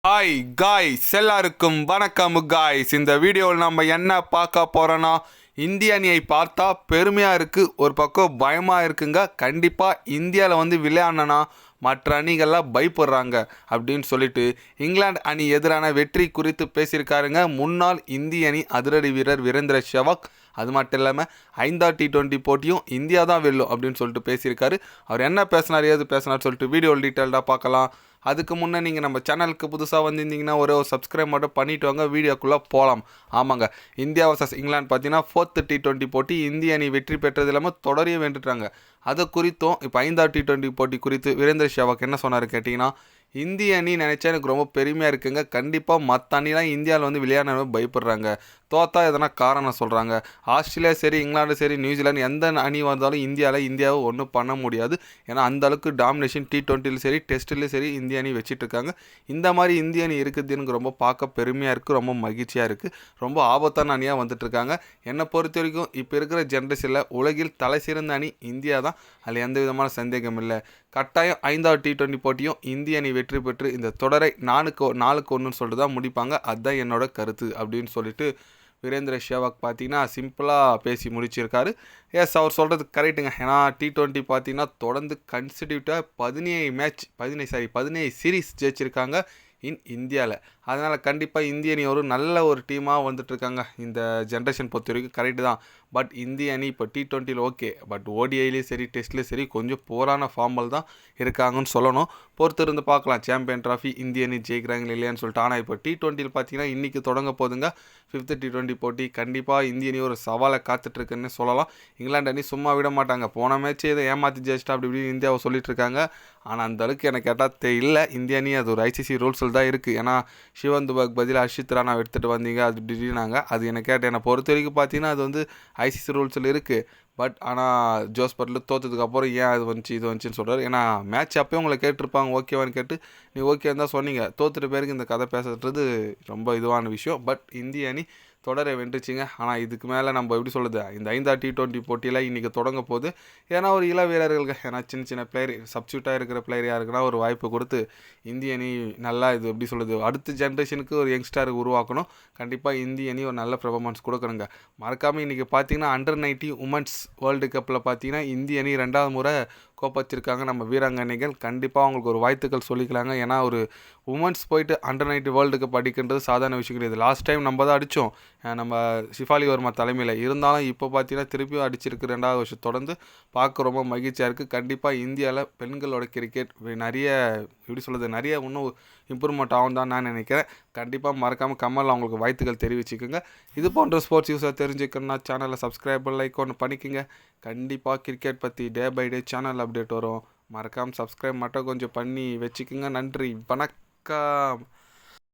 Hi guys, எல்லாருக்கும் வணக்கம் guys. இந்த வீடியோவில் நம்ம என்ன பார்க்க போகிறோன்னா, இந்திய அணியை பார்த்தா பெருமையாக இருக்குது, ஒரு பக்கம் பயமாக இருக்குங்க. கண்டிப்பாக இந்தியாவில் விளையாடனா மற்ற அணிகள்லாம் பயப்படுறாங்க அப்படின்னு சொல்லிட்டு இங்கிலாந்து அணி எதிரான வெற்றி குறித்து பேசியிருக்காருங்க முன்னாள் இந்திய அணி அதிரடி வீரர் வீரேந்திர சேவாக். அது மட்டும் இல்லாமல் 5வது T20 போட்டியும் இந்தியா தான் வெல்லும் அப்படின்னு சொல்லிட்டு பேசியிருக்காரு. அவர் என்ன பேசினார், ஏது பேசினார் சொல்லிட்டு வீடியோ டீட்டெயில்டாக பார்க்கலாம். அதுக்கு முன்னே நீங்கள் நம்ம சேனலுக்கு புதுசாக வந்திருந்தீங்கன்னா ஒரு சப்ஸ்கிரைப் மட்டும் பண்ணிவிட்டு வாங்க, வீடியோக்குள்ளே போகலாம். ஆமாங்க, இந்தியா வர்சஸ் இங்கிலாந்து பார்த்தீங்கன்னா 4th T20 போட்டி இந்திய அணி வெற்றி பெற்றது இல்லாமல் தொடரையும் வென்றுட்டாங்க. அது குறித்தும் இப்போ 5வது T20 போட்டி குறித்து வீரேந்திர சேவாக் என்ன சொன்னார் கேட்டிங்கன்னா, இந்திய அணி நினச்சா எனக்கு ரொம்ப பெருமையாக இருக்குங்க. கண்டிப்பாக மற்ற அணிலாம் இந்தியாவில் விளையாட பயப்படுறாங்க, தோத்தா எதனா காரணம் சொல்கிறாங்க. ஆஸ்திரேலியா சரி, இங்கிலாந்து சரி, நியூசிலாந்து எந்த அணி வந்தாலும் இந்தியாவை ஒன்றும் பண்ண முடியாது. ஏன்னா அந்த அளவுக்கு டாமினேஷன் T20லும் சரி டெஸ்ட்லேயும் சரி இந்திய அணி வச்சிட்ருக்காங்க. இந்த மாதிரி இந்திய அணி இருக்குது எனக்கு ரொம்ப பார்க்க பெருமையாக இருக்குது, ரொம்ப மகிழ்ச்சியாக இருக்குது. ரொம்ப ஆபத்தான அணியாக வந்துட்டுருக்காங்க. என்னை பொறுத்த வரைக்கும் இப்போ இருக்கிற ஜென்ரேஷனில் உலகில் தலை சிறந்த அணி இந்தியா தான், அதில் எந்த விதமான சந்தேகம் இல்லை. கட்டாயம் 5வது T20 போட்டியும் இந்திய அணி வெற்றி பெற்று இந்த தொடரை 4-1 சொல்லிட்டு தான் முடிப்பாங்க. அதுதான் என்னோட கருத்து அப்படின்னு சொல்லிட்டு வீரேந்திர சேவாக் பார்த்தீங்கன்னா சிம்பிளாக பேசி முடிச்சிருக்காரு. எஸ், அவர் சொல்கிறது கரெக்டுங்க. ஏன்னா T20 பார்த்தீங்கன்னா தொடர்ந்து கன்சிடியூட்டாக 17 சீரீஸ் ஜெயிச்சிருக்காங்க இந்தியாவில். அதனால் கண்டிப்பாக இந்திய அணி ஒரு நல்ல ஒரு டீமாக வந்துட்டுருக்காங்க இந்த ஜென்ரேஷன் பொறுத்த வரைக்கும். கரெக்டு தான். பட் இந்திய அணி இப்போ T20யில் ஓகே, பட் ODIலையும் சரி டெஸ்ட்லேயும் சரி கொஞ்சம் போரான ஃபார்மல் தான் இருக்காங்கன்னு சொல்லணும். பொறுத்து இருந்து பார்க்கலாம் சாம்பியன் ட்ராஃபி இந்திய அணி ஜெயிக்கிறாங்க இல்லையான்னு சொல்லிட்டு. ஆனால் இப்போ T20யில் பார்த்தீங்கன்னா இன்றைக்கி தொடங்க போதுங்க 5th T20 போட்டி. கண்டிப்பாக இந்திய அணி ஒரு சவாலை காத்துட்ருக்குன்னு சொல்லலாம். இங்கிலாந்து அணி சும்மா விட மாட்டாங்க. போன மேட்ச் இதை ஏமாற்றி ஜெயிச்சிட்டா அப்படி இப்படி இந்தியாவை சொல்லிட்டு இருக்காங்க. ஆனால் அந்த அளவுக்கு எனக்கு கேட்டால் இல்லை. இந்திய அணி அது ஒரு ICC ரூல்ஸில் தான் இருக்குது. ஏன்னா சிவன் துபாக் பதில் ஹர்ஷித் ராணா எடுத்துகிட்டு வந்தீங்க அது இப்படினாங்க. அது என்னை பொறுத்த வரைக்கும் பார்த்தீங்கன்னா அது ICC ரூல்ஸில் இருக்குது. பட் ஆனால் ஜோஸ் பட்லர் தோற்றதுக்கப்புறம் ஏன் அது இது வந்துச்சுன்னு சொல்கிறார். ஏன்னா மேட்ச் அப்போயும் உங்களை கேட்டிருப்பாங்க ஓகேவான்னு கேட்டு நீ ஓகேன்னு தான் சொன்னீங்க. தோற்றுட்டு பேருக்கு இந்த கதை பேசுறது ரொம்ப இதுவான விஷயம். பட் இந்திய அணி தொடரை வென்றுச்சிங்க. ஆனால் இதுக்கு மேலே நம்ம எப்படி சொல்லுது, இந்த 5வது T20 போட்டியில் இன்றைக்கி தொடங்க போது. ஏன்னா ஒரு இள வீரர்களுக்கு, ஏன்னா சின்ன பிளேயர் சப்ஸ்டியூட்டாக இருக்கிற பிளேயர் யாருக்குன்னா ஒரு வாய்ப்பு கொடுத்து இந்திய அணி நல்லா இது எப்படி சொல்லுது அடுத்த ஜென்ரேஷனுக்கு ஒரு யங்ஸ்டருக்கு உருவாக்கணும். கண்டிப்பாக இந்திய அணி ஒரு நல்ல பெர்ஃபார்மன்ஸ் கொடுக்குறங்க. மறக்காமல் இன்றைக்கி பார்த்தீங்கன்னா Under-19 உமன்ஸ் வேர்ல்டு கப்பில் பார்த்தீங்கன்னா இந்திய அணி 2வது முறை கோப்பச்சிருக்காங்க. நம்ம வீராங்கனைகள் கண்டிப்பாக அவங்களுக்கு ஒரு வாழ்த்துக்கள் சொல்லிக்கலாங்க. ஏன்னா ஒரு உமன்ஸ் போயிட்டு Under-19 வேர்ல்டு கப் அடிக்கின்றது சாதாரண விஷயம் கிடையாது. லாஸ்ட் டைம் நம்ம தான் அடித்தோம், நம்ம ஷிஃபாலி வர்மா தலைமையில். இருந்தாலும் இப்போ பார்த்தீங்கன்னா திருப்பியும் அடிச்சிருக்கு 2வது வருஷம் தொடர்ந்து. பார்க்க ரொம்ப மகிழ்ச்சியாக இருக்குது. கண்டிப்பாக இந்தியாவில் பெண்களோட கிரிக்கெட் நிறைய எப்படி சொல்கிறது நிறைய இன்னும் இம்ப்ரூவ்மெண்ட் ஆகும் தான் நான் நினைக்கிறேன். கண்டிப்பாக மறக்காமல் கமல் அவங்களுக்கு வாழ்த்துக்கள் தெரிவிச்சுக்கோங்க. இது போன்ற ஸ்போர்ட்ஸ் யூஸாக தெரிஞ்சுக்கணுன்னா சேனலை சப்ஸ்கிரைப் லைக் ஒன்று பண்ணிக்கோங்க. கண்டிப்பாக கிரிக்கெட் பற்றி day by day channel update வரும். மறக்காமல் சப்ஸ்கிரைப் மட்டும் கொஞ்சம் பண்ணி வச்சுக்கோங்க. நன்றி, வணக்கம்.